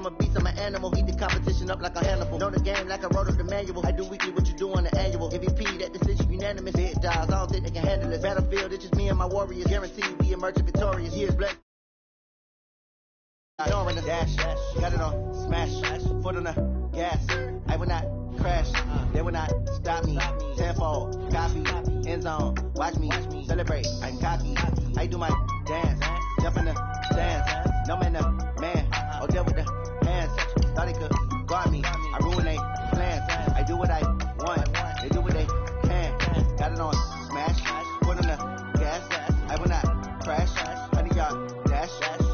I'm a beast, I'm an animal. Heat the competition up like a Hannibal. Know the game like I wrote up the manual. I do weekly what you do on the annual. MVP, that decision unanimous. Big dogs, I don't think they can handle it. Battlefield, it's just me and my warriors. Guaranteed we emerge victorious. Years black. I don't run the dash. Got it on smash. Foot on the gas. I will not crash. They will not stop me. Tenfold, copy, end zone. Watch me celebrate. I'm cocky. I do my dance. Jump in the stands. No man, the man. Oh, deal with the hands. Thought they could guard me. I ruin they plans. I do what I want. They do what they can. Got it on smash. Foot on the gas. I will not crash. 100-yard dash.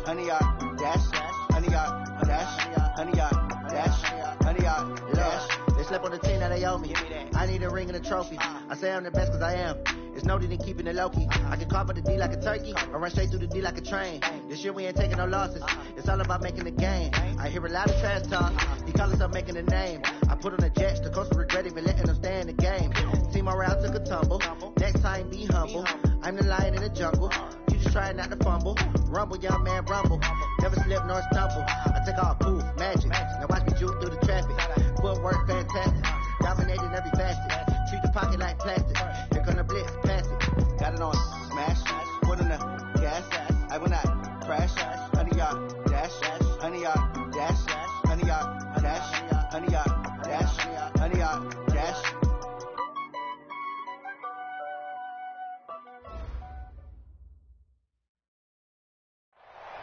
100-yard dash. 100-yard dash. 100-yard dash. 100-yard dash. They slept on the team that they owe me. I need a ring and a trophy. I say I'm the best cause I am. It's no need in keeping it low-key. I can carve up the D like a turkey or run straight through the D like a train. This year we ain't taking no losses. It's all about making the game. I hear a lot of trash talk. He call us up making a name. I put on the jets. The coach will regret even letting them stay in the game. Team morale took a tumble. Next time be humble. I'm the lion in the jungle. You just try not to fumble. Rumble, young man, rumble. Never slip nor stumble. I take all poof, magic. Now watch me juke through the traffic. Footwork fantastic. Dominating every facet. Treat the pocket like plastic. Here come the blitz, pass it. Got it on smash. Foot on the gas. I will not crash. 100-yard dash. 100-yard dash. 100-yard dash. 100-yard dash. 100-yard dash.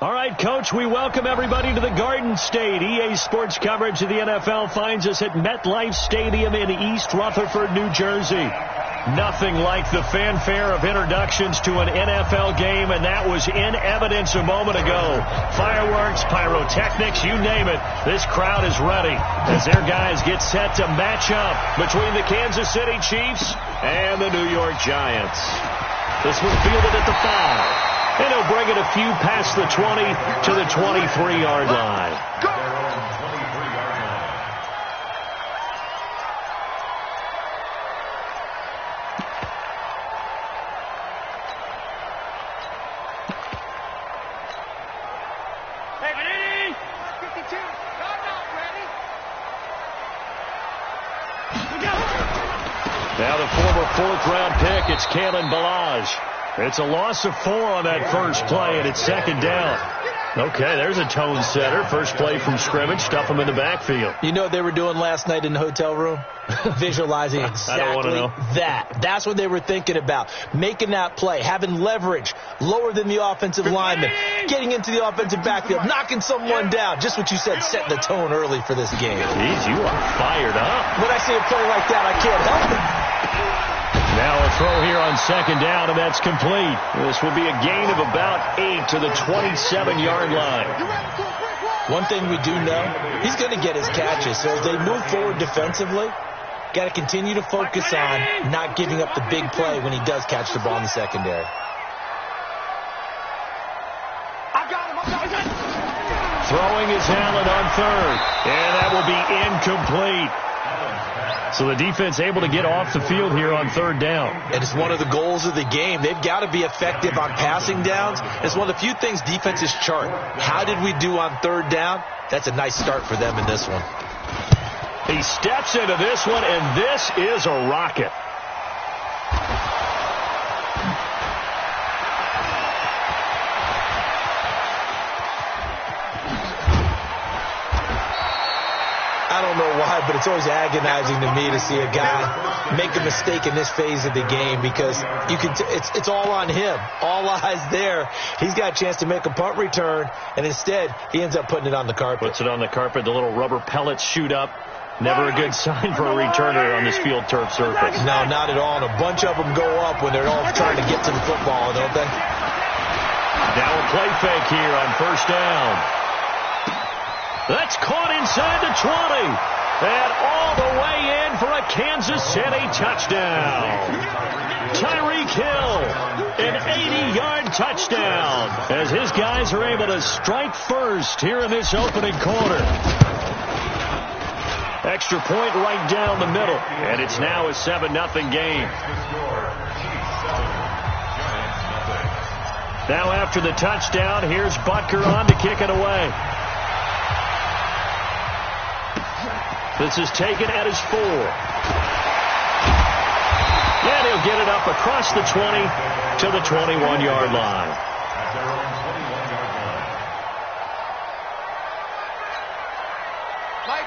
All right, Coach, we welcome everybody to the Garden State. EA Sports coverage of the NFL finds us at MetLife Stadium in East Rutherford, New Jersey. Nothing like the fanfare of introductions to an NFL game, and that was in evidence a moment ago. Fireworks, pyrotechnics, you name it. This crowd is ready as their guys get set to match up between the Kansas City Chiefs and the New York Giants. This one fielded at the 5. And he'll bring it a few past the 20 to the 23-yard line. Now the former fourth-round pick, it's Kalen Ballage. It's a loss of 4 on that first play, and it's second down. Okay, there's a tone setter. First play from scrimmage, stuff him in the backfield. You know what they were doing last night in the hotel room? Visualizing exactly that. That's what they were thinking about. Making that play, having leverage, lower than the offensive lineman, getting into the offensive backfield, knocking someone down. Just what you said, setting the tone early for this game. Jeez, you are fired up. When I see a play like that, I can't help it. Now a throw here on second down, and that's complete. This will be a gain of about 8 to the 27-yard line. One thing we do know, he's going to get his catches. So as they move forward defensively, got to continue to focus on not giving up the big play when he does catch the ball in the secondary. Throwing is Allen on third, and that will be incomplete. So the defense able to get off the field here on third down. And it's one of the goals of the game. They've got to be effective on passing downs. It's one of the few things defenses chart. How did we do on third down? That's a nice start for them in this one. He steps into this one, and this is a rocket. I don't know why, but it's always agonizing to me to see a guy make a mistake in this phase of the game because you can. It's all on him. All eyes there. He's got a chance to make a punt return, and instead he ends up putting it on the carpet. Puts it on the carpet. The little rubber pellets shoot up. Never a good sign for a returner on this field turf surface. No, not at all. And a bunch of them go up when they're all trying to get to the football, don't they? Now a play fake here on first down. That's caught inside the 20. And all the way in for a Kansas City touchdown. Tyreek Hill, an 80-yard touchdown. As his guys are able to strike first here in this opening quarter. Extra point right down the middle. And it's now a 7-0 game. Now after the touchdown, here's Butker on to kick it away. This is taken at his 4. And he'll get it up across the 20 to the 21-yard line.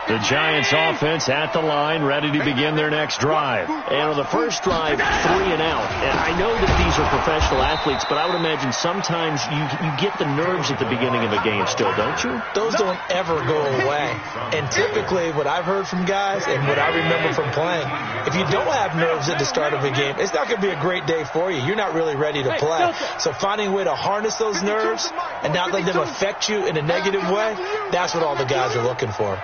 The Giants offense at the line, ready to begin their next drive. And on the first drive, 3 and out. And I know that these are professional athletes, but I would imagine sometimes you get the nerves at the beginning of a game still, don't you? Those don't ever go away. And typically what I've heard from guys and what I remember from playing, if you don't have nerves at the start of a game, it's not going to be a great day for you. You're not really ready to play. So finding a way to harness those nerves and not let them affect you in a negative way, that's what all the guys are looking for.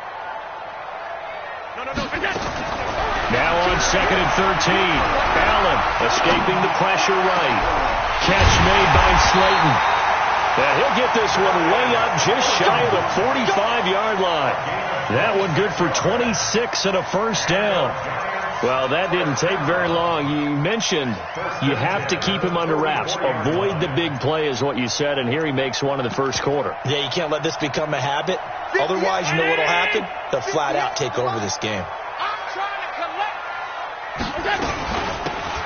Now on 2nd and 13. Allen escaping the pressure right. Catch made by Slayton. And he'll get this one way up just shy of the 45-yard line. That one good for 26 and a first down. Well, that didn't take very long. You mentioned you have to keep him under wraps. Avoid the big play is what you said, and here he makes one in the first quarter. Yeah, you can't let this become a habit. Otherwise, you know what will happen? They'll flat out take over this game.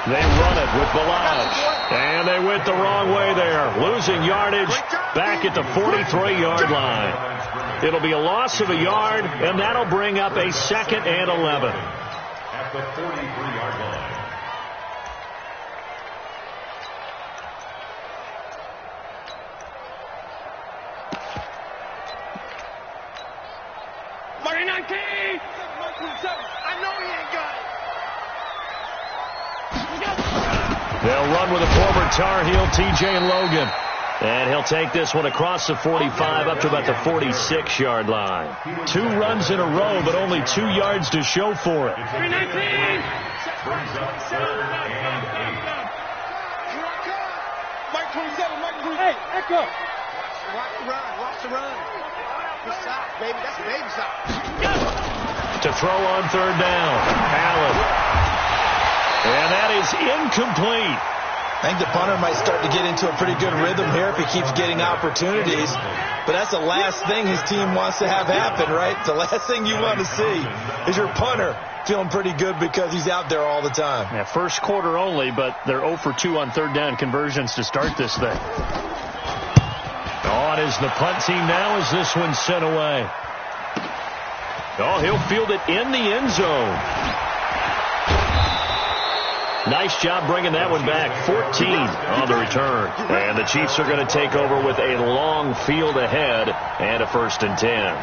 They run it with Balazs, and they went the wrong way there, losing yardage back at the 43-yard line. It'll be a loss of a yard, and that'll bring up a 2nd and 11. At the 43-yard line. They'll run with a former Tar Heel, T.J. Logan. And he'll take this one across the 45 up to about the 46-yard line. 2 runs in a row, but only 2 yards to show for it. Hey, Echo. Watch the run. Good shot, baby. That's a baby shot. To throw on 3rd down. Allen. And that is incomplete. I think the punter might start to get into a pretty good rhythm here if he keeps getting opportunities. But that's the last thing his team wants to have happen, right? The last thing you want to see is your punter feeling pretty good because he's out there all the time. Yeah, first quarter only, but they're 0 for 2 on 3rd down conversions to start this thing. On is the punt team now as this one's sent away. Oh, he'll field it in the end zone. Nice job bringing that one back. 14 on the return. And the Chiefs are going to take over with a long field ahead and a 1st and 10.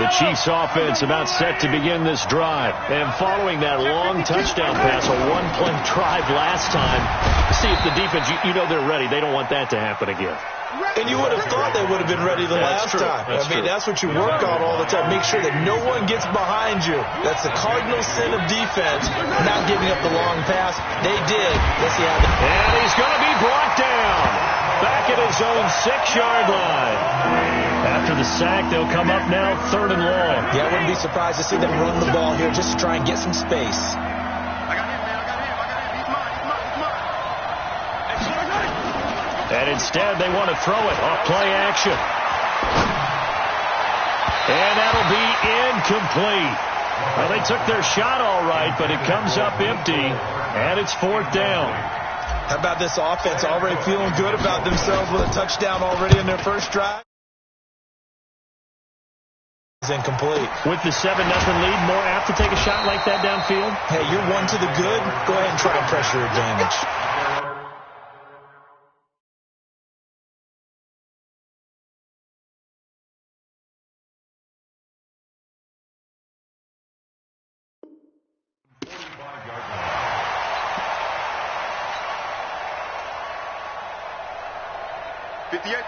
The Chiefs offense about set to begin this drive. And following that long touchdown pass, a 1-play drive last time, see if the defense, you know they're ready. They don't want that to happen again. And you would have thought they would have been ready the last time. That's what you work on all the time. Make sure that no one gets behind you. That's the cardinal sin of defense, not giving up the long pass. They did. Let's see how and he's going to be brought down back at his own 6-yard line. After the sack, they'll come up now 3rd and long. Yeah, I wouldn't be surprised to see them run the ball here just to try and get some space. And instead, they want to throw it off play action. And that'll be incomplete. Well, they took their shot all right, but it comes up empty, and it's 4th down. How about this offense already feeling good about themselves with a touchdown already in their first drive? It's incomplete. With the 7-0 lead, more apt to take a shot like that downfield? Hey, you're 1 to the good. Go ahead and try and pressure advantage.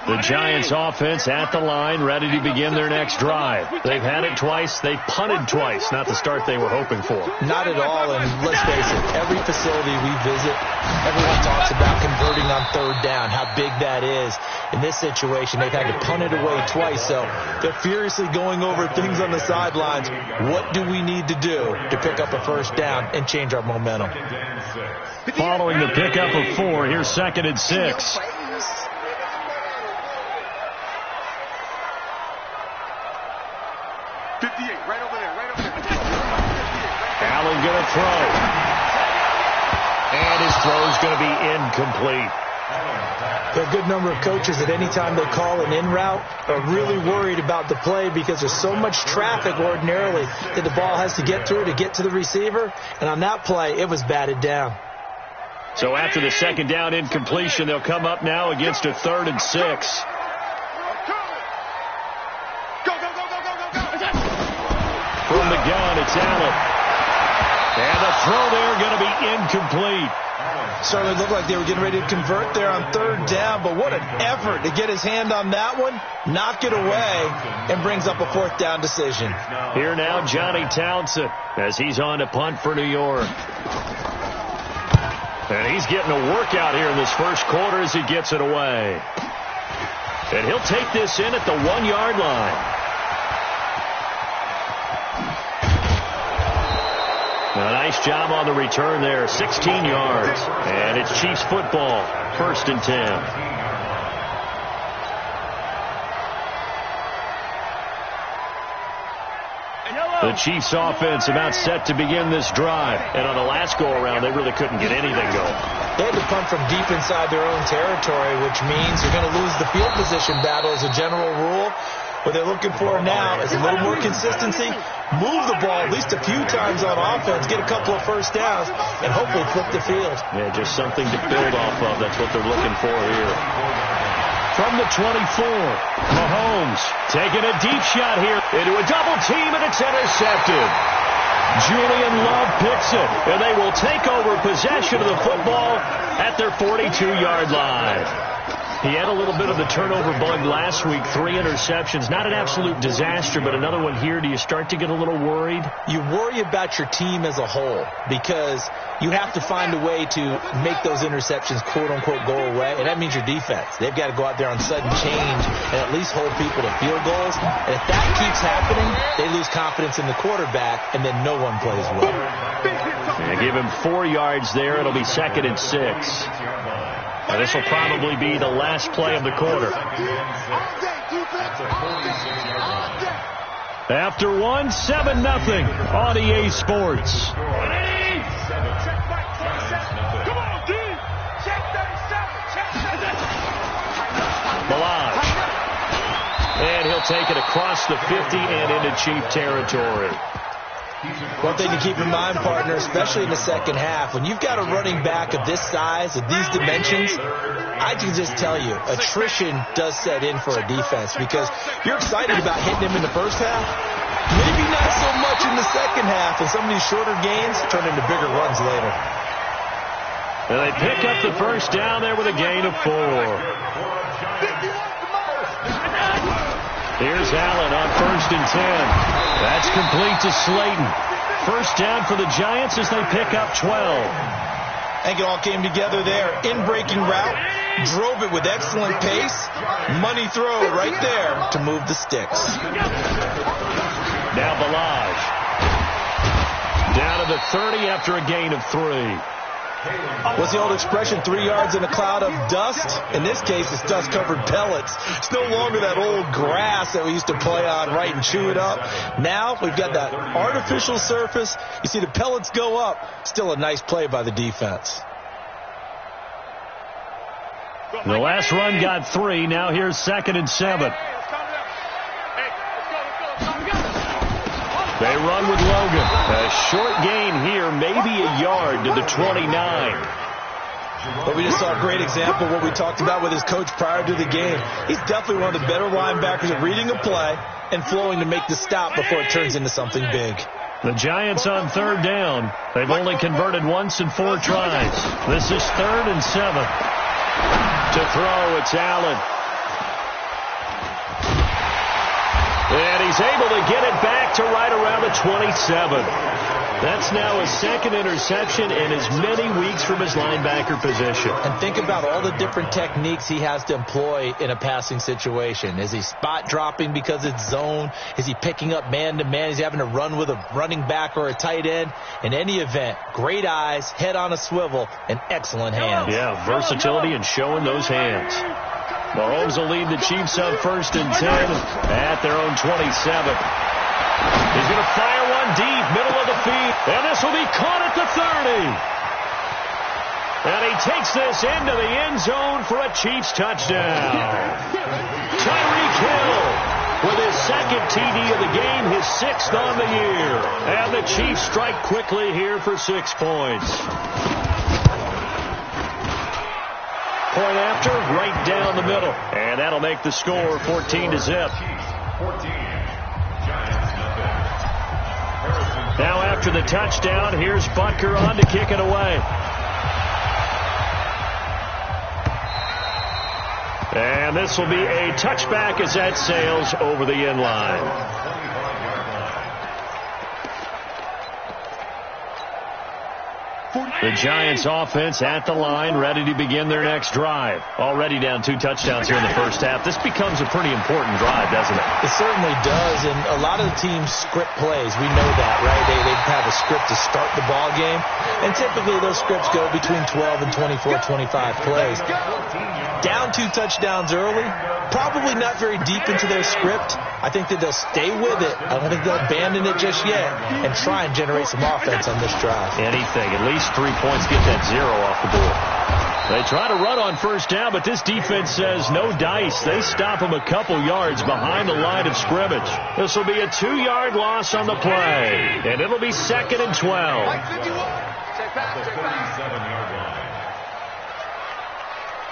The Giants offense at the line, ready to begin their next drive. They've had it twice. They've punted twice. Not the start they were hoping for. Not at all, and let's face it, every facility we visit, everyone talks about converting on 3rd down, how big that is. In this situation, they've had to punt it away twice, so they're furiously going over things on the sidelines. What do we need to do to pick up a 1st down and change our momentum? Following the pickup of 4, here's 2nd and 6. 58, right over there, right over there. 58, Allen going to throw. And his throw's going to be incomplete. There are a good number of coaches that any time they call an in route are really worried about the play because there's so much traffic ordinarily that the ball has to get through to get to the receiver. And on that play, it was batted down. So after the second down incompletion, they'll come up now against a 3rd and 6. Go, go, go, go, go, go, go. From the gun, it's Allen. And the throw there going to be incomplete. Certainly looked like they were getting ready to convert there on 3rd down, but what an effort to get his hand on that one, knock it away, and brings up a 4th down decision. Here now, Johnny Townsend, as he's on to punt for New York. And he's getting a workout here in this first quarter as he gets it away. And he'll take this in at the 1-yard line. A nice job on the return there, 16 yards. And it's Chiefs football, 1st and 10. The Chiefs offense about set to begin this drive. And on the last go-around, they really couldn't get anything going. They had to punt from deep inside their own territory, which means you're going to lose the field position battle as a general rule. What they're looking for now is a little more consistency, move the ball at least a few times on offense, get a couple of first downs, and hopefully flip the field. Yeah, just something to build off of. That's what they're looking for here. From the 24, Mahomes taking a deep shot here into a double team, and it's intercepted. Julian Love picks it, and they will take over possession of the football at their 42-yard line. He had a little bit of the turnover bug last week, 3 interceptions. Not an absolute disaster, but another one here. Do you start to get a little worried? You worry about your team as a whole because you have to find a way to make those interceptions, quote-unquote, go away, and that means your defense. They've got to go out there on sudden change and at least hold people to field goals. And if that keeps happening, they lose confidence in the quarterback, and then no one plays well. They give him 4 yards there. It'll be 2nd and 6. Now, this will probably be the last play of the quarter. After 1, 7-0 on EA Sports. Balaj. And he'll take it across the 50 and into Chief territory. One thing to keep in mind, partner, especially in the second half, when you've got a running back of this size, of these dimensions, I can just tell you, attrition does set in for a defense because you're excited about hitting him in the first half. Maybe not so much in the second half, and some of these shorter gains turn into bigger runs later. And they pick up the first down there with a gain of 4. Here's Allen on 1st and 10. That's complete to Slayton. First down for the Giants as they pick up 12. I think it all came together there. In-breaking route, drove it with excellent pace. Money throw right there to move the sticks. Now Balaj. Down to the 30 after a gain of 3. What's the old expression, 3 yards in a cloud of dust? In this case, it's dust-covered pellets. It's no longer that old grass that we used to play on, right, and chew it up. Now we've got that artificial surface. You see the pellets go up. Still a nice play by the defense. The last run got 3. Now here's 2nd and 7. They run with Logan. A short gain here, maybe a yard to the 29. But we just saw a great example of what we talked about with his coach prior to the game. He's definitely one of the better linebackers at reading a play and flowing to make the stop before it turns into something big. The Giants on 3rd down. They've only converted once in 4 tries. This is 3rd and 7. To throw, it's Allen. And he's able to get it back to right around the 27. That's now his 2nd interception in as many weeks from his linebacker position. And think about all the different techniques he has to employ in a passing situation. Is he spot dropping because it's zone? Is he picking up man-to-man? Is he having to run with a running back or a tight end? In any event, great eyes, head on a swivel, and excellent hands. Yeah, versatility and showing those hands. Mahomes will lead the Chiefs on 1st and 10 at their own 27. He's going to fire one deep, middle of the field. And this will be caught at the 30. And he takes this into the end zone for a Chiefs touchdown. Tyreek Hill with his second TD of the game, his 6th on the year. And the Chiefs strike quickly here for 6 points. Point after, right down the middle. And that'll make the score 14-0. Now after the touchdown, here's Butker on to kick it away. And this will be a touchback as that sails over the end line. The Giants offense at the line, ready to begin their next drive. Already down 2 touchdowns here in the first half. This becomes a pretty important drive, doesn't it? It certainly does, and a lot of the teams script plays. We know that, right? They have a script to start the ball game, and typically those scripts go between 12 and 24, 25 plays. Down 2 touchdowns early, probably not very deep into their script. I think that they'll stay with it. I don't think they'll abandon it just yet and try and generate some offense on this drive. Anything, at least 3 points, get that 0 off the board. They try to run on first down, but this defense says no dice. They stop them a couple yards behind the line of scrimmage. This will be a 2-yard loss on the play, and it'll be 2nd and 12.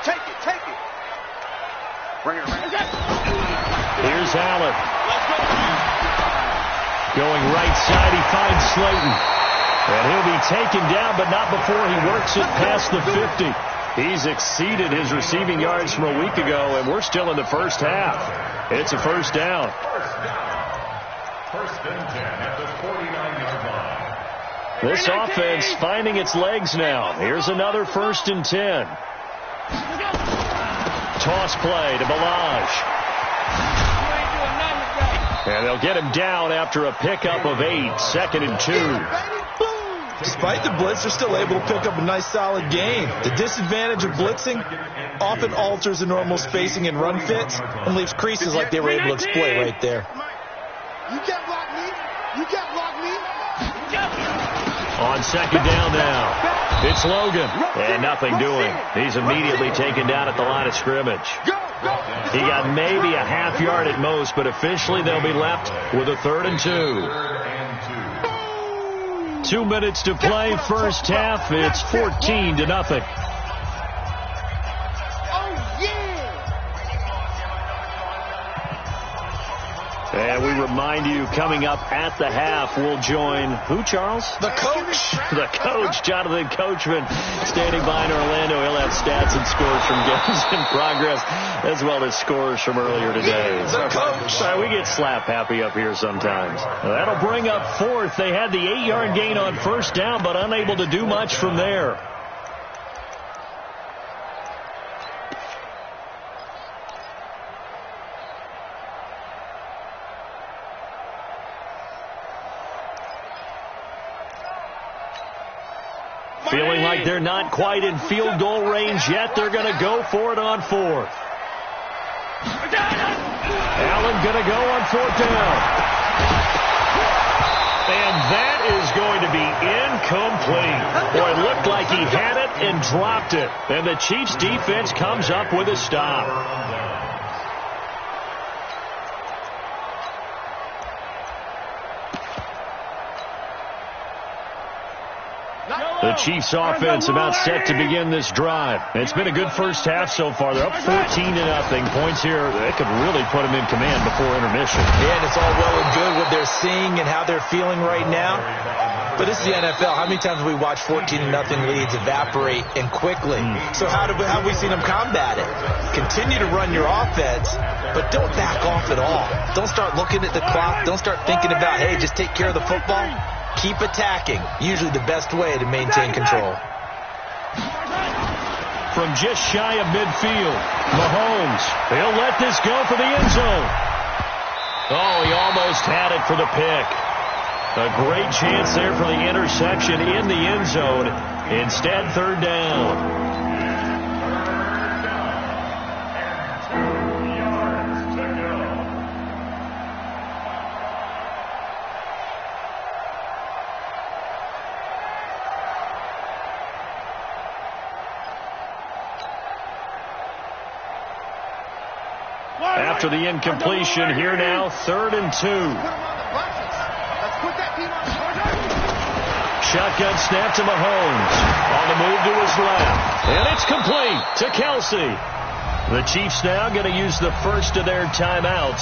Take it. Bring it around. Here's Allen. Going right side, he finds Slayton. And he'll be taken down, but not before he works it past the 50. He's exceeded his receiving yards from a week ago, and we're still in the first half. It's a first down. First and 10 at the 49-yard line. This offense finding its legs now. Here's another 1st and 10. Toss play to Balaj. And they'll get him down after a pickup of 8, 2nd and 2. Despite the blitz, they're still able to pick up a nice, solid gain. The disadvantage of blitzing often alters the normal spacing and run fits and leaves creases like they were able to exploit right there. You can't block me. You can't block me. On 2nd down now, it's Logan, and nothing doing. He's immediately taken down at the line of scrimmage. He got maybe a half yard at most, but officially they'll be left with a 3rd and 2. 2 minutes to play, first half. It's 14-0. And we remind you, coming up at the half, we'll join who, Charles? The coach. The coach, Jonathan Coachman, standing by in Orlando. He'll have stats and scores from games in progress, as well as scores from earlier today. The coach. We get slap happy up here sometimes. That'll bring up 4th. They had the 8-yard gain on first down, but unable to do much from there. Feeling like they're not quite in field goal range yet. They're going to go for it on 4th. Allen going to go on 4th down. And that is going to be incomplete. Boy, it looked like he had it and dropped it. And the Chiefs defense comes up with a stop. The Chiefs offense about set to begin this drive. It's been a good first half so far. They're up 14-0. Points here, they could really put them in command before intermission. Yeah, and it's all well and good what they're seeing and how they're feeling right now. But this is the NFL. How many times have we watched 14-0 leads evaporate and quickly? So how have we seen them combat it? Continue to run your offense, but don't back off at all. Don't start looking at the clock. Don't start thinking about, hey, just take care of the football. Keep attacking. Usually the best way to maintain control. From just shy of midfield, Mahomes, he'll let this go for the end zone. Oh, he almost had it for the pick. A great chance there for the interception in the end zone. Instead, 3rd down. After the incompletion, here now, 3rd and 2. Shotgun snap to Mahomes. On the move to his left. And it's complete to Kelsey. The Chiefs now going to use the first of their timeouts.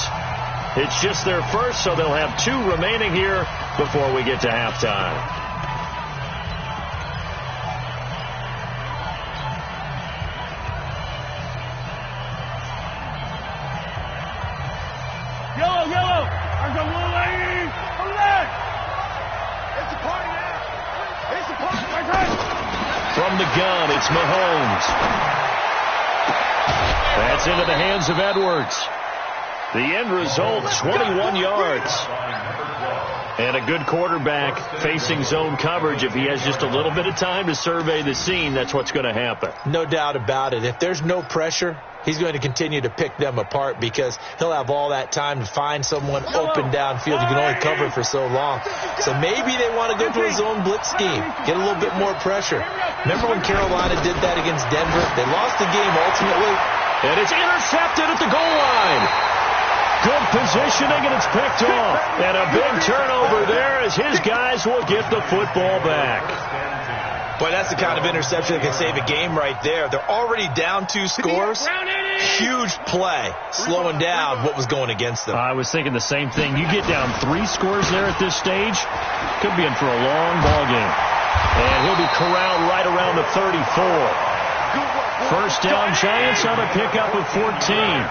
It's just their first, so they'll have 2 remaining here before we get to halftime. Yellow. There's a little lady. Over there. It's a party now. It's a party. From the gun, it's Mahomes. That's into the hands of Edwards. The end result, 21 yards. And a good quarterback facing zone coverage. If he has just a little bit of time to survey the scene, that's what's going to happen. No doubt about it. If there's no pressure, he's going to continue to pick them apart because he'll have all that time to find someone open downfield. You can only cover for so long. So maybe they want to go to a zone blitz scheme, get a little bit more pressure. Remember when Carolina did that against Denver? They lost the game ultimately. And it's intercepted at the goal line. Good positioning, and it's picked off. And a big turnover there as his guys will get the football back. Boy, that's the kind of interception that can save a game right there. They're already down 2 scores. Huge play, slowing down what was going against them. I was thinking the same thing. You get down 3 scores there at this stage, could be in for a long ball game. And he'll be corralled right around the 34. First down, Giants on a pickup of 14.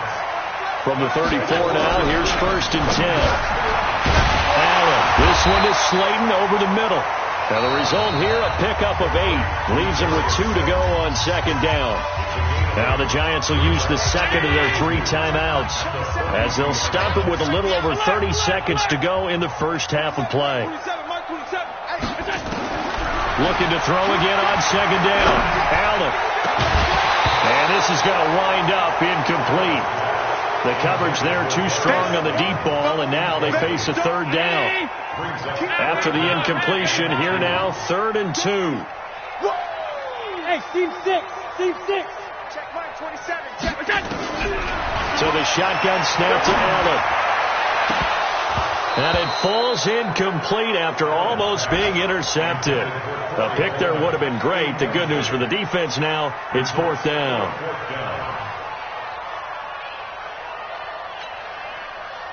From the 34 now, here's 1st and 10. Allen, this one is Slayton over the middle. Now the result here, a pickup of 8. Leaves him with 2 to go on 2nd down. Now the Giants will use the second of their 3 timeouts as they'll stop it with a little over 30 seconds to go in the first half of play. Looking to throw again on 2nd down. Allen. And this is going to wind up incomplete. The coverage there too strong on the deep ball, and now they face a 3rd down. After the incompletion, here now, 3rd and 2. Hey, Steve 6. Check mine, 27. So the shotgun snap to Allen. And it falls incomplete after almost being intercepted. A pick there would have been great. The good news for the defense now, it's 4th down.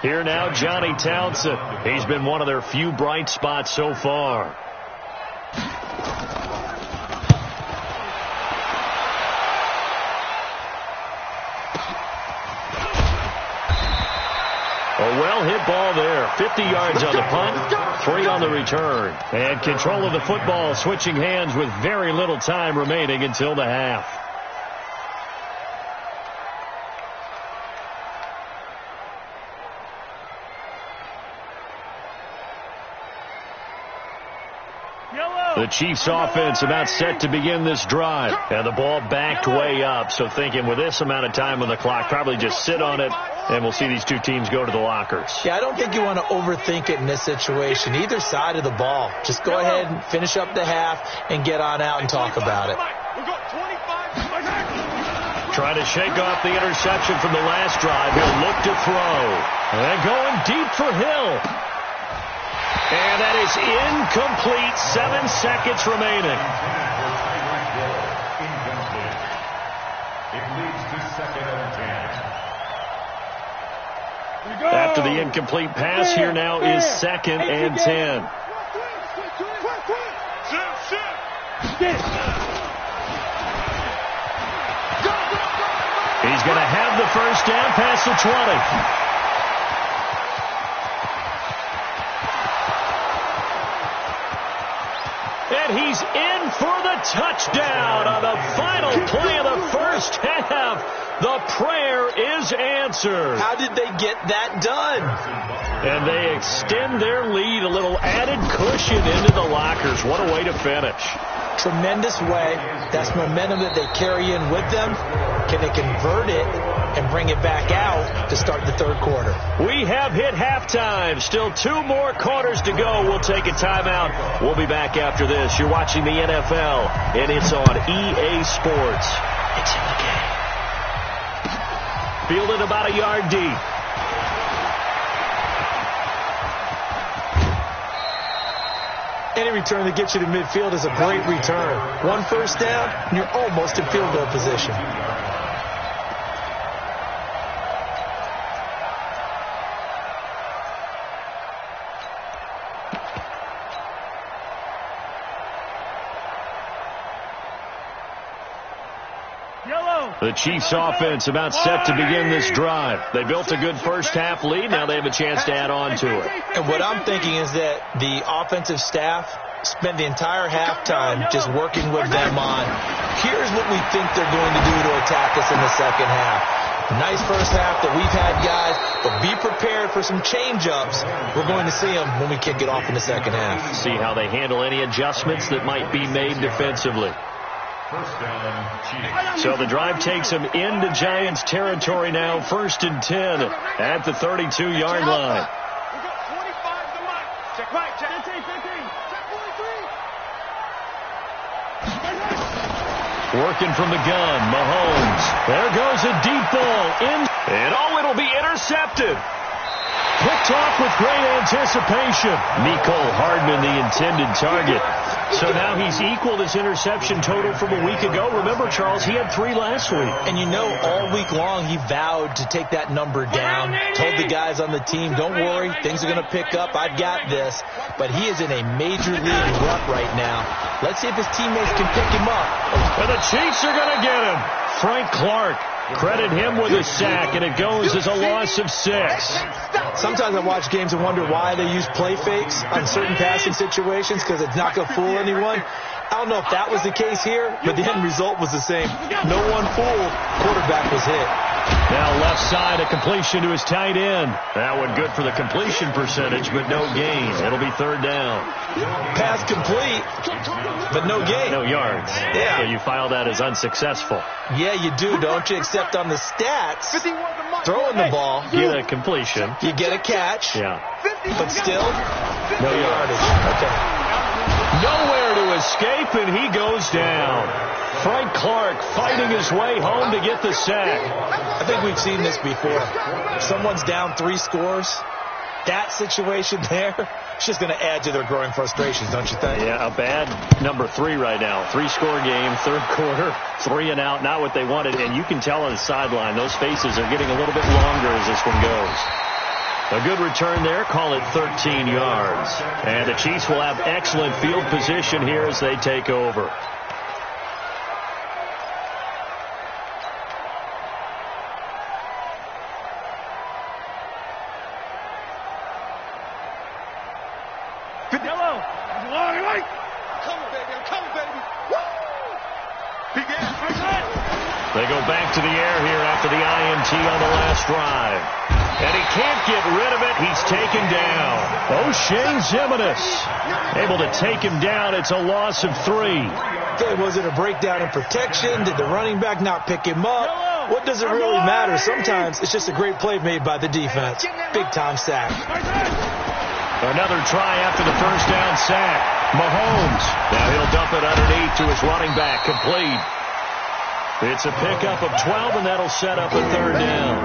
Here now, Johnny Townsend. He's been one of their few bright spots so far. A well-hit ball there. 50 yards on the punt, 3 on the return. And control of the football switching hands with very little time remaining until the half. The Chiefs offense about set to begin this drive. And the ball backed way up. So thinking with this amount of time on the clock, probably just sit on it, and we'll see these 2 teams go to the lockers. Yeah, I don't think you want to overthink it in this situation. Either side of the ball. Just go ahead and finish up the half and get on out and talk about it. Trying to shake off the interception from the last drive. He'll look to throw. And going deep for Hill. And that is incomplete. 7 seconds remaining. After the incomplete pass, here now is 2nd and 10. He's going to have the first down past the 20. And he's in for the touchdown on the final play of the first half. The prayer is answered. How did they get that done? And they extend their lead, a little added cushion into the lockers. What a way to finish. Tremendous way. That's momentum that they carry in with them. Can they convert it and bring it back out to start the 3rd quarter? We have hit halftime. Still 2 more quarters to go. We'll take a timeout. We'll be back after this. You're watching the NFL, and it's on EA Sports. It's in the game. Fielded about a yard deep. Any return that gets you to midfield is a great return. One first down, and you're almost in field goal position. The Chiefs offense about set to begin this drive. They built a good first-half lead. Now they have a chance to add on to it. And what I'm thinking is that the offensive staff spent the entire halftime just working with them on, here's what we think they're going to do to attack us in the second half. Nice first half that we've had, guys, but be prepared for some change-ups. We're going to see them when we kick it off in the second half. See how they handle any adjustments that might be made defensively. So the drive takes them into Giants territory now, 1st and 10 at the 32-yard line. Working from the gun, Mahomes. There goes a deep ball in, and it'll be intercepted. Picked off with great anticipation. Mecole Hardman, the intended target. So now he's equaled his interception total from a week ago. Remember, Charles, he had 3 last week. And you know, all week long he vowed to take that number down. Told the guys on the team, don't worry, things are going to pick up. I've got this. But he is in a major league rut right now. Let's see if his teammates can pick him up. And the Chiefs are going to get him. Frank Clark. Credit him with a sack, and it goes as a loss of 6. Sometimes I watch games and wonder why they use play fakes on certain passing situations, because it's not going to fool anyone. I don't know if that was the case here, but the end result was the same. No one fooled. Quarterback was hit. Now left side, a completion to his tight end. That one good for the completion percentage, but no gain. It'll be 3rd down. Pass complete, but no gain. No yards. Yeah. So you file that as unsuccessful. Yeah, you do, don't you? Except on the stats, throwing the ball. Get a completion. You get a catch. Yeah. But still, no yardage. Okay. Nowhere to escape, and he goes down. Frank Clark fighting his way home to get the sack. I think we've seen this before. Someone's down 3 scores. That situation there, it's just going to add to their growing frustrations, don't you think? Yeah, a bad number 3 right now. 3-score game, 3rd quarter, 3 and out, not what they wanted. And you can tell on the sideline, those faces are getting a little bit longer as this one goes. A good return there, call it 13 yards. And the Chiefs will have excellent field position here as they take over. They go back to the air here after the INT on the last drive. And he can't get rid of it. He's taken down. O'Shea Zimenez able to take him down. It's a loss of 3. Okay, was it a breakdown in protection? Did the running back not pick him up? What does it really matter? Sometimes it's just a great play made by the defense. Big-time sack. Another try after the first down sack. Mahomes. Now he'll dump it underneath to his running back. Complete. It's a pickup of 12, and that'll set up a 3rd down.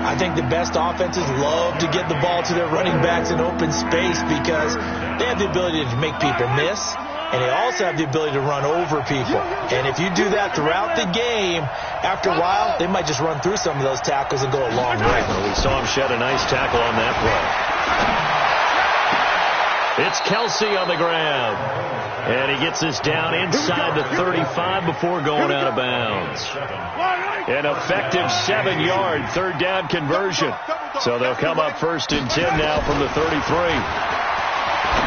I think the best offenses love to get the ball to their running backs in open space because they have the ability to make people miss, and they also have the ability to run over people. And if you do that throughout the game, after a while, they might just run through some of those tackles and go a long way. Well, we saw him shed a nice tackle on that play. It's Kelsey on the grab. And he gets this down inside the 35 before going out of bounds. An effective 7-yard 3rd down conversion. So they'll come up 1st and 10 now from the 33.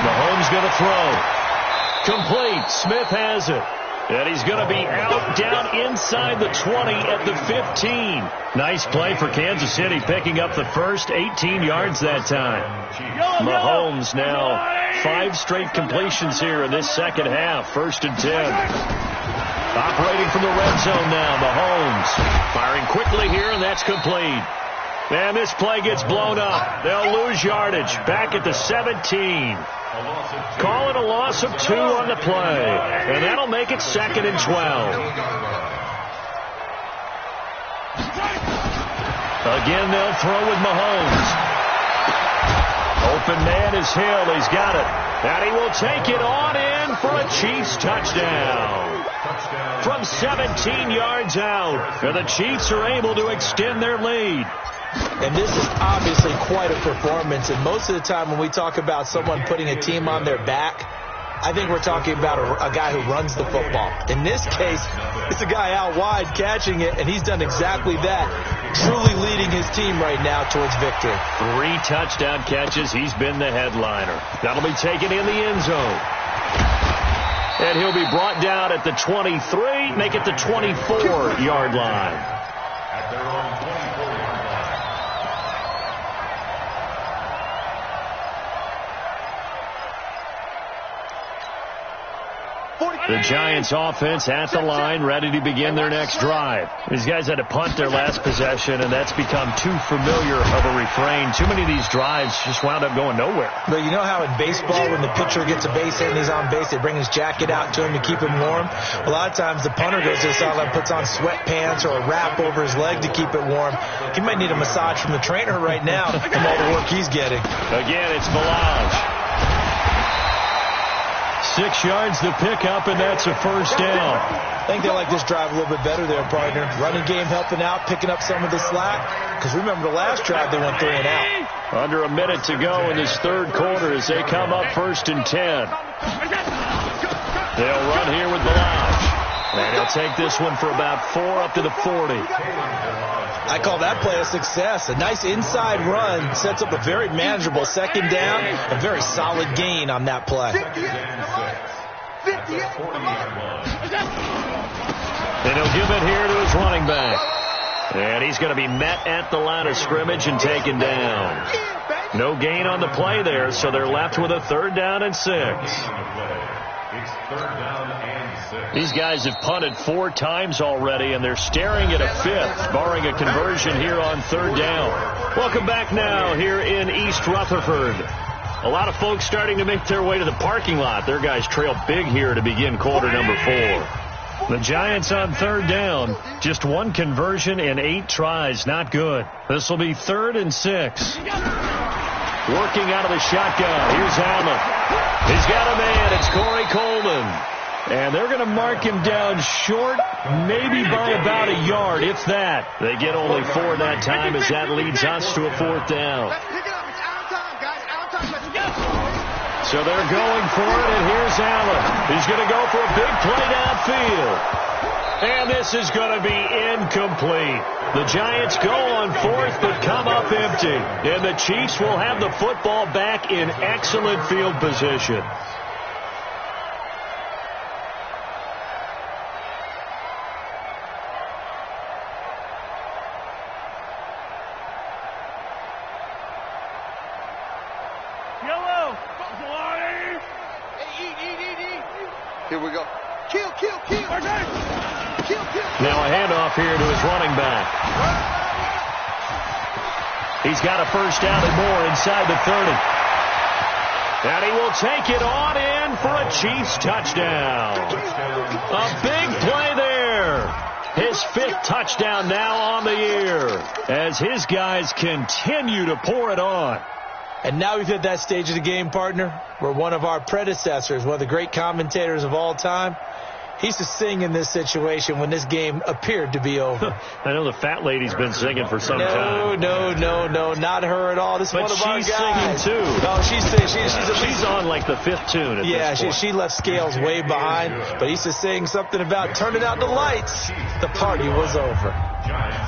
Mahomes going to throw. Complete. Smith has it. And he's going to be out down inside the 20 at the 15. Nice play for Kansas City, picking up the first 18 yards that time. Mahomes now 5 straight completions here in this second half. 1st and 10. Operating from the red zone now, Mahomes. Firing quickly here, and that's complete. And this play gets blown up. They'll lose yardage. Back at the 17. Call it a loss of 2 on the play. And that'll make it 2nd and 12. Again, they'll throw with Mahomes. Open man is Hill. He's got it. And he will take it on in for a Chiefs touchdown. From 17 yards out. And the Chiefs are able to extend their lead. And this is obviously quite a performance. And most of the time when we talk about someone putting a team on their back, I think we're talking about a guy who runs the football. In this case, it's a guy out wide catching it, and he's done exactly that, truly leading his team right now towards victory. 3 touchdown catches. He's been the headliner. That'll be taken in the end zone. And he'll be brought down at the 23, make it the 24-yard line. At their own 24-yard line. The Giants offense at the line, ready to begin their next drive. These guys had to punt their last possession, and that's become too familiar of a refrain. Too many of these drives just wound up going nowhere. But you know how in baseball, when the pitcher gets a base hit and he's on base, they bring his jacket out to him to keep him warm? A lot of times the punter goes to the sideline, puts on sweatpants or a wrap over his leg to keep it warm. He might need a massage from the trainer right now from all the work he's getting. Again, it's Balaj. 6 yards to pick up, and that's a first down. I think they like this drive a little bit better there, partner. Running game helping out, picking up some of the slack. Because remember the last drive, they went 3 and out. Under a minute to go in this third quarter as they come up 1st and 10. They'll run here with Balaj. And he'll take this one for about 4 up to the 40. I call that play a success. A nice inside run sets up a very manageable second down. A very solid gain on that play. And he'll give it here to his running back. And he's going to be met at the line of scrimmage and taken down. No gain on the play there, so they're left with a 3rd down and 6. It's 3rd down and 6. These guys have punted 4 times already, and they're staring at a 5th, barring a conversion here on 3rd down. Welcome back now here in East Rutherford. A lot of folks starting to make their way to the parking lot. Their guys trail big here to begin quarter number 4. The Giants on 3rd down. Just 1 conversion in 8 tries. Not good. This will be 3rd and 6. Working out of the shotgun. Here's Allen. He's got a man. It's Corey Coleman. And they're going to mark him down short, maybe by about a yard, if that. They get only 4 that time as that leads us to a 4th down. So they're going for it, and here's Allen. He's going to go for a big play downfield. And this is going to be incomplete. The Giants go on 4th, but come up empty. And the Chiefs will have the football back in excellent field position. Here we go. Kill. Now a handoff here to his running back. He's got a first down and more inside the 30. And he will take it on in for a Chiefs touchdown. A big play there. His 5th touchdown now on the year as his guys continue to pour it on. And now we've hit that stage of the game, partner, where one of our predecessors, one of the great commentators of all time, he used to sing in this situation when this game appeared to be over. I know the fat lady's been singing for some time. No, not her at all. This is one of our guys. But she's singing, too. No, she's on like the 5th tune at this point. She left Scales way behind, but he used to sing something about turning out the lights. The party was over.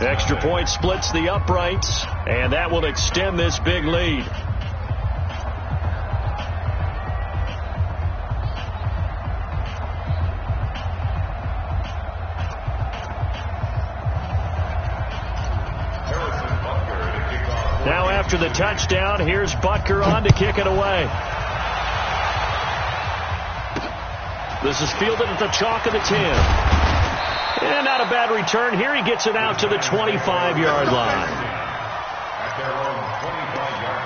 Extra point splits the uprights, and that will extend this big lead. Now after the touchdown, here's Butker on to kick it away. This is fielded at the chalk of the 10. And not a bad return. Here he gets it out to the 25-yard line. At their own 25-yard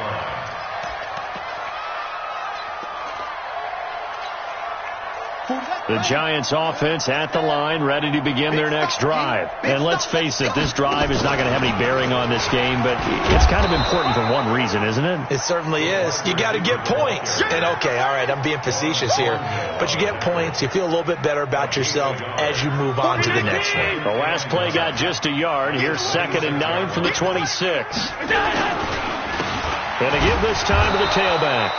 line. The Giants offense at the line, ready to begin their next drive. And let's face it, this drive is not going to have any bearing on this game, but it's kind of important for one reason, isn't it? It certainly is. You got to get points. And okay, all right, I'm being facetious here, but you get points, you feel a little bit better about yourself as you move on to the next one. The last play got just a yard. Here's 2nd and 9 from the 26. Going to give this time to the tailback.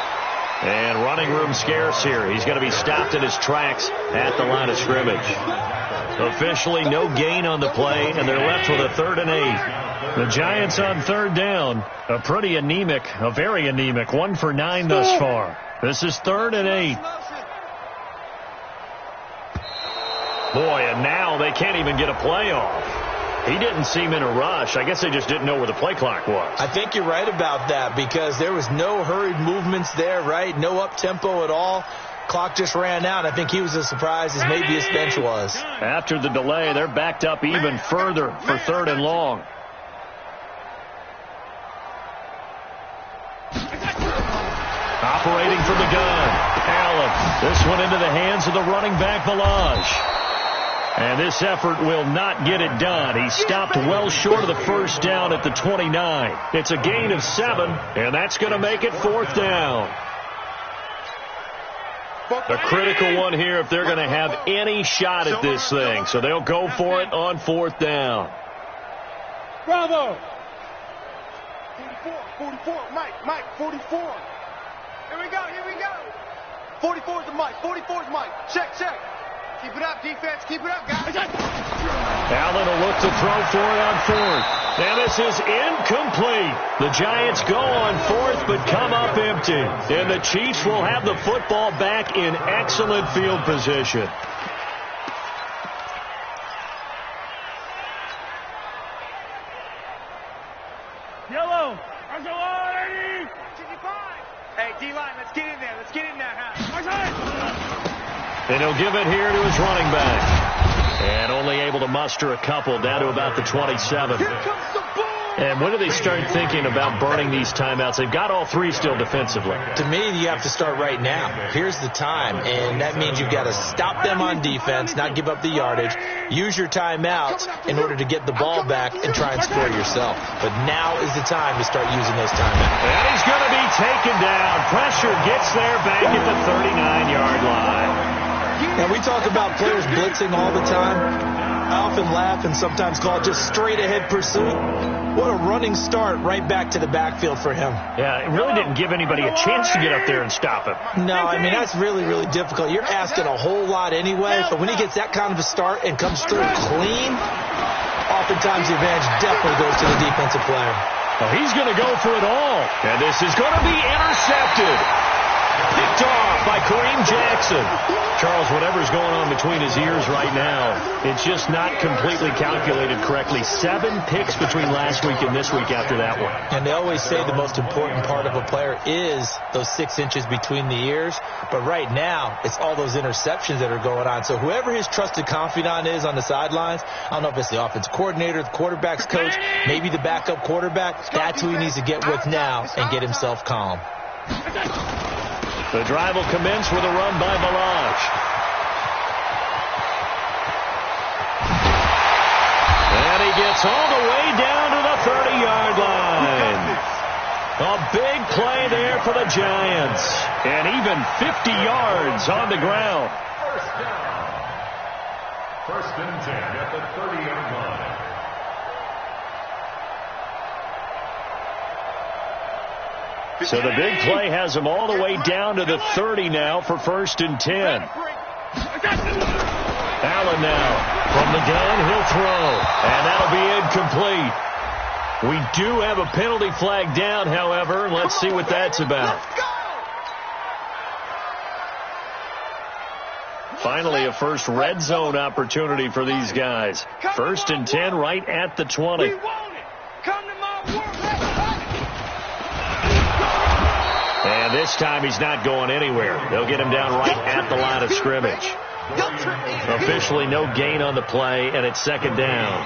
And running room scarce here. He's going to be stopped in his tracks at the line of scrimmage. Officially no gain on the play, and they're left with a 3rd and 8. The Giants on 3rd down. A very anemic 1 for 9 thus far. This is 3rd and 8. Boy, and now they can't even get a play off. He didn't seem in a rush. I guess they just didn't know where the play clock was. I think you're right about that because there was no hurried movements there, right? No up-tempo at all. Clock just ran out. I think he was as surprised as maybe his bench was. After the delay, they're backed up even further for 3rd and long. Operating from the gun, Allen. This one into the hands of the running back, Balaj. And this effort will not get it done. He stopped well short of the 1st down at the 29. It's a gain of 7, and that's going to make it 4th down. The critical one here if they're going to have any shot at this thing. So they'll go for it on 4th down. Bravo! 44, Mike, 44. Here we go. 44 is the Mike, 44 is Mike. Check. Keep it up, defense. Keep it up, guys. Allen will look to throw for it on 4th. And this is incomplete. The Giants go on 4th but come up empty. And the Chiefs will have the football back in excellent field position. Yellow. Hey, D-line, let's get in there. And he'll give it here to his running back. And only able to muster a couple down to about the 27. Here comes the ball. And when do they start thinking about burning these timeouts? They've got all 3 still defensively. To me, you have to start right now. Here's the time, and that means you've got to stop them on defense, not give up the yardage, use your timeouts in order to get the ball back and try and score yourself. But now is the time to start using those timeouts. And he's going to be taken down. Pressure gets there back at the 39-yard line. Now, we talk about players blitzing all the time. I often laugh and sometimes call it just straight-ahead pursuit. What a running start right back to the backfield for him. Yeah, it really didn't give anybody a chance to get up there and stop him. No, I mean, that's really, really difficult. You're asking a whole lot anyway, but when he gets that kind of a start and comes through clean, oftentimes the advantage definitely goes to the defensive player. Well, he's going to go for it all, and this is going to be intercepted. Picked off by Kareem Jackson. Charles, whatever's going on between his ears right now, it's just not completely calculated correctly. 7 picks between last week and this week after that one. And they always say the most important part of a player is those 6 inches between the ears. But right now, it's all those interceptions that are going on. So whoever his trusted confidant is on the sidelines, I don't know if it's the offense coordinator, the quarterback's coach, maybe the backup quarterback, that's who he needs to get with now and get himself calm. The drive will commence with a run by Balaj. And he gets all the way down to the 30-yard line. A big play there for the Giants. And even 50 yards on the ground. First and 10 at the 30-yard line. So the big play has him all the way down to the 30 now for 1st and 10. Allen now from the gun, he'll throw, and that'll be incomplete. We do have a penalty flag down, however, and let's see what that's about. Finally, a first red zone opportunity for these guys. 1st and 10 right at the 20. And this time he's not going anywhere. They'll get him down right at the line of scrimmage. Officially no gain on the play, and it's 2nd down.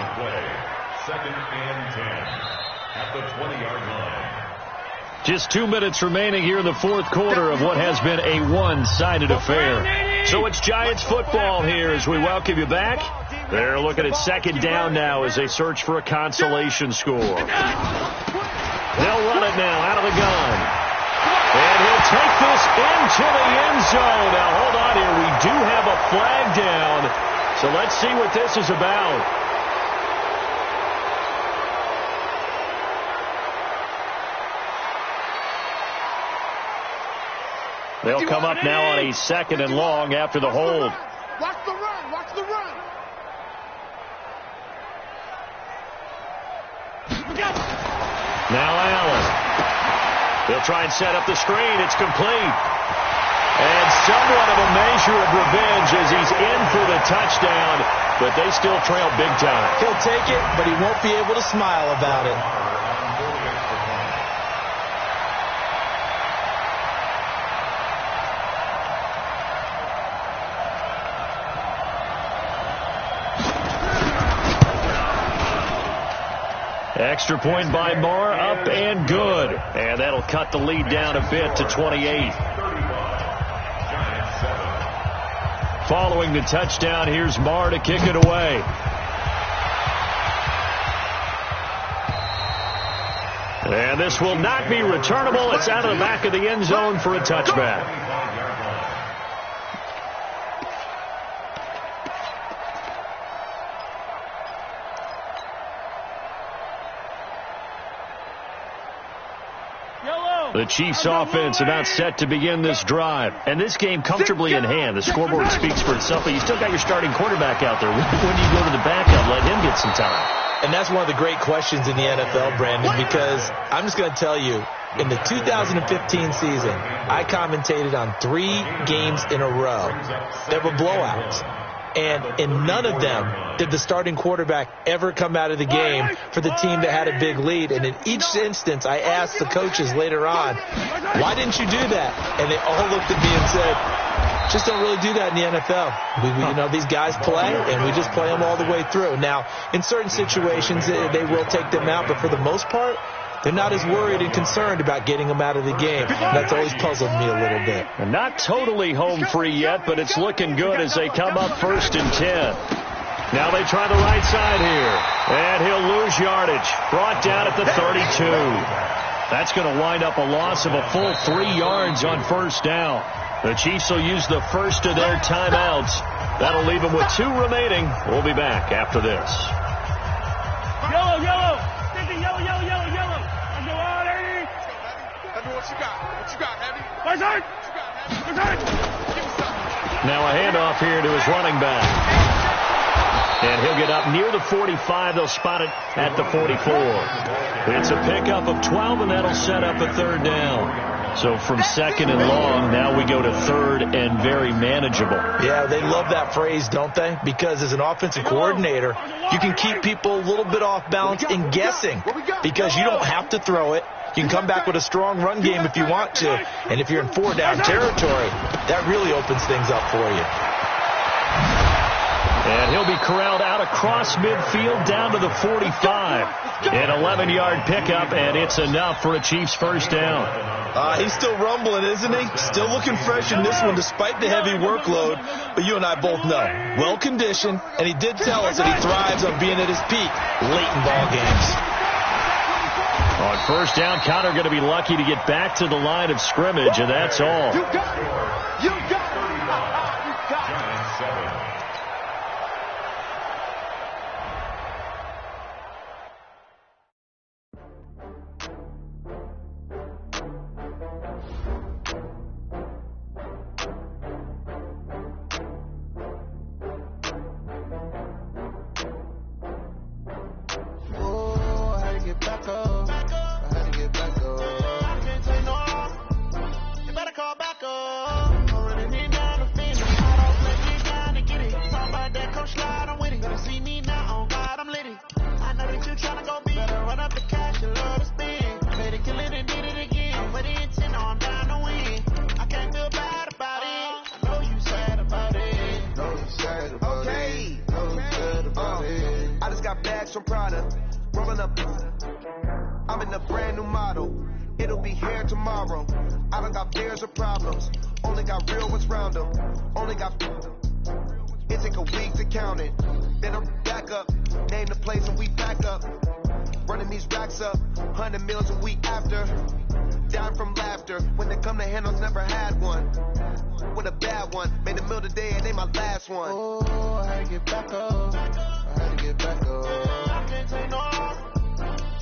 2nd and 10 at the 20-yard line. Just 2 minutes remaining here in the 4th quarter of what has been a one-sided affair. So it's Giants football here as we welcome you back. They're looking at second down now as they search for a consolation score. They'll run it now out of the gun. And he'll take this into the end zone. Now, hold on here. We do have a flag down. So let's see what this is about. They'll come up now on a second and long after the hold. Watch the run. Watch the run. Now Allen. He'll try and set up the screen. It's complete. And somewhat of a measure of revenge as he's in for the touchdown, but they still trail big time. He'll take it, but he won't be able to smile about it. Extra point by Marr, up and good. And that'll cut the lead down a bit to 28. Following the touchdown, here's Marr to kick it away. And this will not be returnable. It's out of the back of the end zone for a touchback. The Chiefs offense about set to begin this drive. And this game comfortably in hand. The scoreboard speaks for itself, but you still got your starting quarterback out there. When do you go to the backup? Let him get some time. And that's one of the great questions in the NFL, Brandon, because I'm just going to tell you, in the 2015 season, I commentated on 3 games in a row that were blowouts. And in none of them did the starting quarterback ever come out of the game for the team that had a big lead. And in each instance, I asked the coaches later on, why didn't you do that? And they all looked at me and said, just don't really do that in the NFL. You know, these guys play, and we just play them all the way through. Now, in certain situations, they will take them out, but for the most part, they're not as worried and concerned about getting them out of the game. That's always puzzled me a little bit. And not totally home free yet, but it's looking good as they come up 1st and 10. Now they try the right side here. And he'll lose yardage. Brought down at the 32. That's going to wind up a loss of a full 3 yards on 1st down. The Chiefs will use the first of their timeouts. That'll leave them with 2 remaining. We'll be back after this. Yellow, yellow. Yellow, yellow, yellow, yellow. What you got? What you got, Heavy? What's hurt? What's hurt? Now a handoff here to his running back. And he'll get up near the 45. They'll spot it at the 44. It's a pickup of 12, and that'll set up a 3rd down. So from 2nd and long, now we go to 3rd and very manageable. Yeah, they love that phrase, don't they? Because as an offensive coordinator, you can keep people a little bit off balance and guessing because you don't have to throw it. You can come back with a strong run game if you want to. And if you're in 4-down territory, that really opens things up for you. And he'll be corralled out across midfield down to the 45. An 11-yard pickup, and it's enough for a Chiefs 1st down. He's still rumbling, isn't he? Still looking fresh in this one despite the heavy workload. But you and I both know, well-conditioned, and he did tell us that he thrives on being at his peak late in ball games. On 1st down, Connor going to be lucky to get back to the line of scrimmage, and that's all. You got it. You got it. You got it. Only got real ones round them. Only got. It take a week to count it. Then I'm back up. Name the place and we pack up. Running these racks up. 100 meals a week after. Down from laughter. When they come to handles, never had one. With a bad one. Made a meal today and they my last one. Oh, I had to get back up. I had to get back up. I can't take no.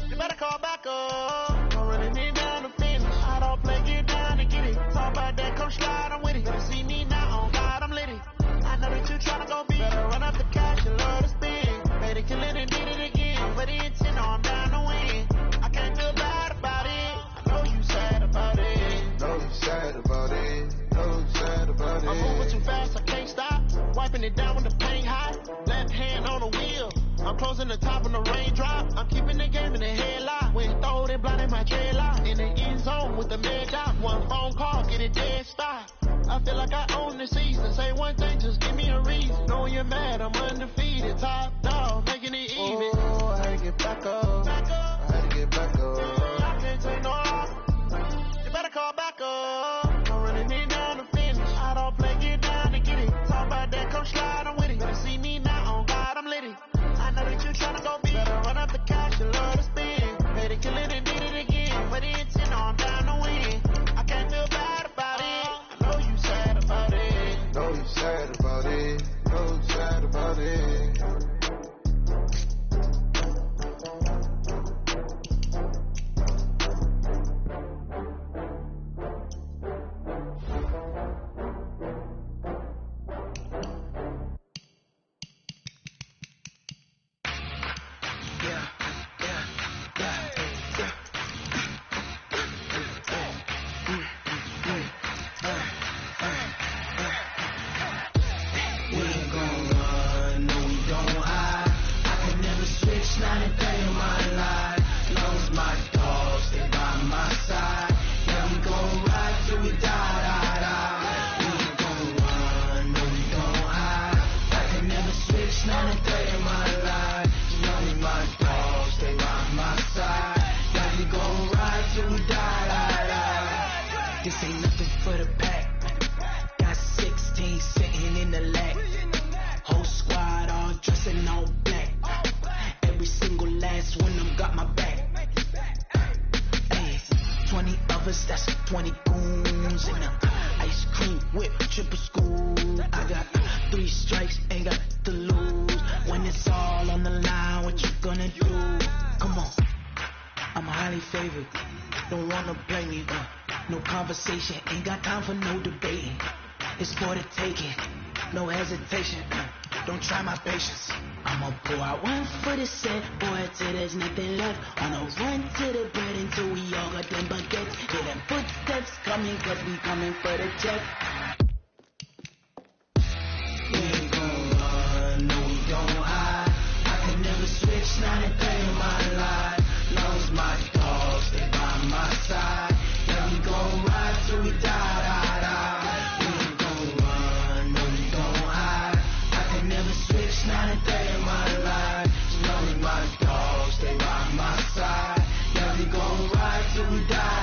You better call back up. Don't really need down to finish. I don't play, get down and get it. Talk about that, come slide, I'm with it. Better see me now, on God, I'm litty. I know that you tryna go big. Better run up the cash, you love to spin. Better kill it and did it again. But the intent, no, I'm down to win. I can't feel bad about it. I know you sad about it. Know you sad about it. Know you sad about it. I'm moving too fast, I can't stop. Wiping it down when the paint hot. Left hand on the wheel. I'm closing the top when the raindrop. I'm keeping the game in the headlock. When throw it, blinding my dreadlock. In the end zone with the mid dot. One phone call, get it dead stop. I feel like I own the season. Say one thing, just give me a reason. Knowing you're mad, I'm undefeated. Top dog, making it even. Oh, I had to get back up. I had to get back up. I can't take no. You better call back up. Don't really need down to finish. I don't play, get down to get it. Talk about that, come slide, I'm with it. Better see me now, on God, I'm litty. I know that you tryna go big. Better run up the cash, you love to spin. Better kill it and did it again. But the intent, no, I'm down to win. I can't feel bad about it. I know you sad about it. Know you sad about it. Know you sad about it. This ain't nothing for the pack. Got 16 sitting in the lag. Whole squad all dressing all black. Every single last one of them got my back. Hey, 20 of us, that's 20 goons in a ice cream whip, triple school. I got 3 strikes, ain't got to lose. When it's all on the line, what you gonna do? Come on, I'm highly favored. Don't wanna play me, no conversation, ain't got time for no debating. It's for the taking, no hesitation. Don't try my patience. I'ma pour out one for the set, boy, till there's nothing left. On a run to the bread until we all got them baguettes. Hear them footsteps coming, cause we coming for the check. We ain't gon' run, no we don't hide. I can never switch, not a day in my life. Knows my dogs, they by my side. Yeah, we gon' ride till we die. We ain't gon' run, no we don't hide. I can never switch, not a day in my life. Knows my dogs, they by my side. Yeah, we gon' ride till we die.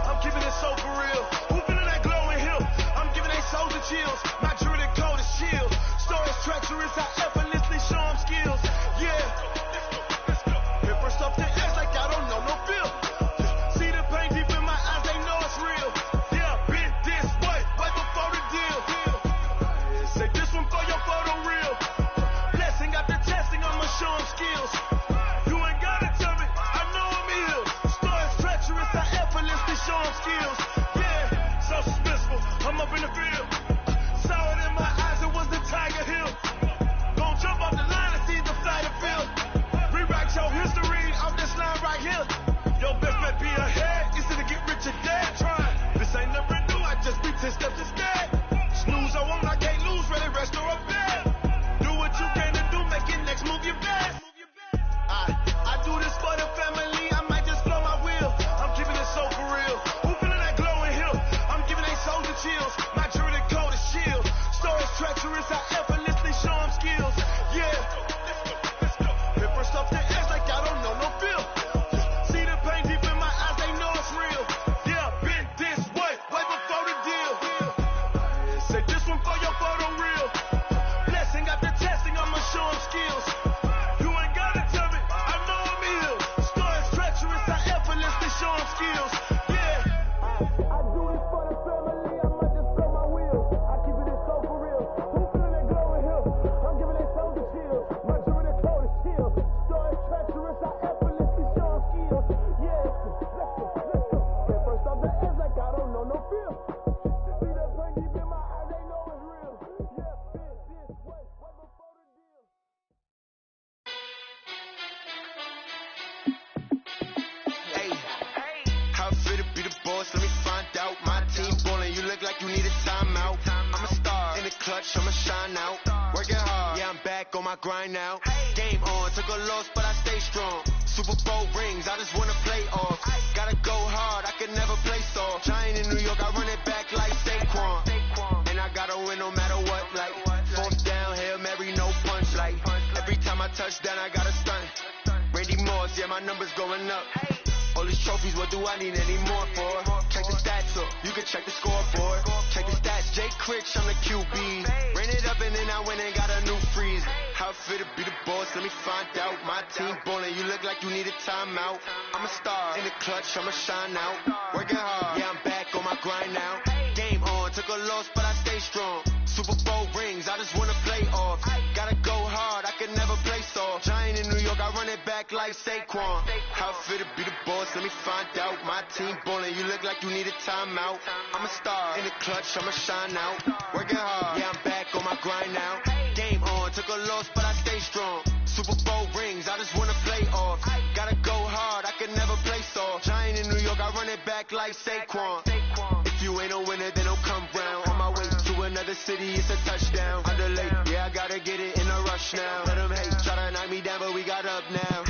I'm giving it so for real. Who feeling that glow in him? I'm giving I'ma shine out, working hard, yeah, I'm back on my grind now. Game on, took a loss, but I stay strong. Super Bowl rings, I just wanna play off. Gotta go hard, I can never play soft. Giant in New York, I run it back like Saquon. And I gotta win no matter what, like fourth down, Hail Mary, no punch, like every time I touch down, I gotta stunt. Randy Moss, yeah, my numbers going up. All these trophies, what do I need any more for? Check the stats up, you can check the scoreboard. Check the stats, Jay Critch, I'm the QB. Ran it up and then I went and got a new freeze. How it feel to be the boss, let me find out. My team ballin', you look like you need a timeout. I'm a star, in the clutch, I'ma shine out. Working hard, yeah, I'm back on my grind now. Game on, took a loss, but I stay strong. Super Bowl rings, I just wanna play off. Gotta go hard, I can never play soft. Giant in New York, I run it back like Saquon. How it feel to be the boss, let me find out. My team ballin', you look like you need a timeout. I'm a star, in the clutch, I'ma shine out. Working hard, yeah, I'm back on my grind now. Game on, took a loss, but I stay strong. Super Bowl rings, I just wanna play off. Gotta go hard, I can never play soft. Giant in New York, I run it back like Saquon. If you ain't a winner, then don't come round. On my way to another city, it's a touchdown. I'm delayed, yeah, I gotta get it in a rush now. Let them hate, try to knock me down, but we got up now.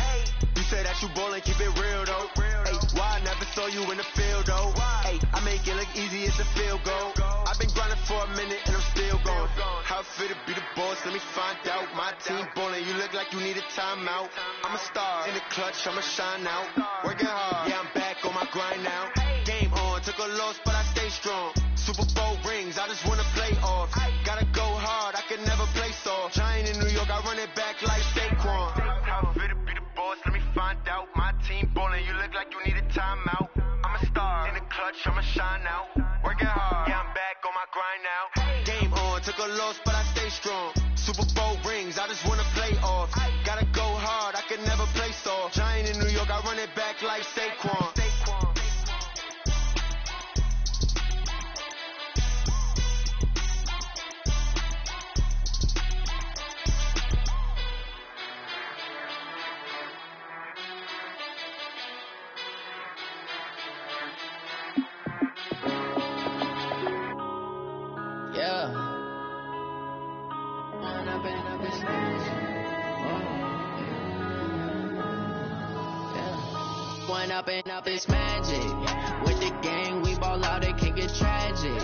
You say that you ballin', keep it real though. Hey, why I never saw you in the field though? Hey, I make it look easy, it's a field goal. I've been grinding for a minute and I'm still going. How it feel to be the boss, let me find out. My team ballin', you look like you need a timeout. I'm a star, in the clutch, I'ma shine out. Working hard, yeah, I'm back on my grind now. Game on, took a loss, but I stay strong. Super Bowl rings, I just wanna play off. Gotta go hard, I can never play soft. Giant in New York, I run it back like Saquon. How it feel to be the boss, let me find out. My team ballin', you look like you need a timeout. I'm a star, in the clutch, I'ma shine out. Working hard, yeah, I'm back on my grind now. Game on, took a loss, but I stay strong. Super Bowl rings, I just wanna play off. Gotta go hard, I can never play soft. Giant in New York, I run it back like Saquon. Up is magic. With the gang, we ball out, it can get tragic.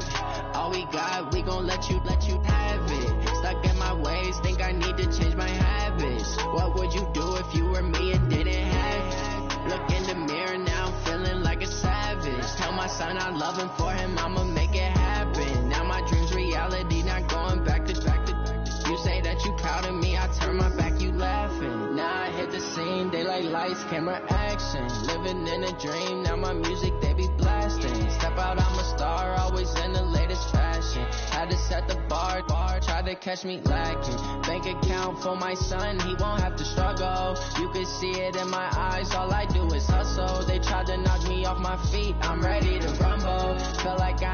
All we got, we gon' let you have it. Stuck in my ways, think I need to change my habits. What would you do if you were me and didn't have it? Look in the mirror now, I'm feeling like a savage. Tell my son I love him, for him I'ma make it happen. Now my dream's reality, not going back to. You say that you proud of me, I turn my back, you laughing. Now I hit the scene, daylight lights, camera action. Living in a dream, now my music, they be blasting. Step out, I'm a star, always in the latest fashion. Had to set the bar, try to catch me lacking. Bank account for my son, he won't have to struggle. You can see it in my eyes, all I do is hustle. They tried to knock me off my feet, I'm ready to rumble. Feel like I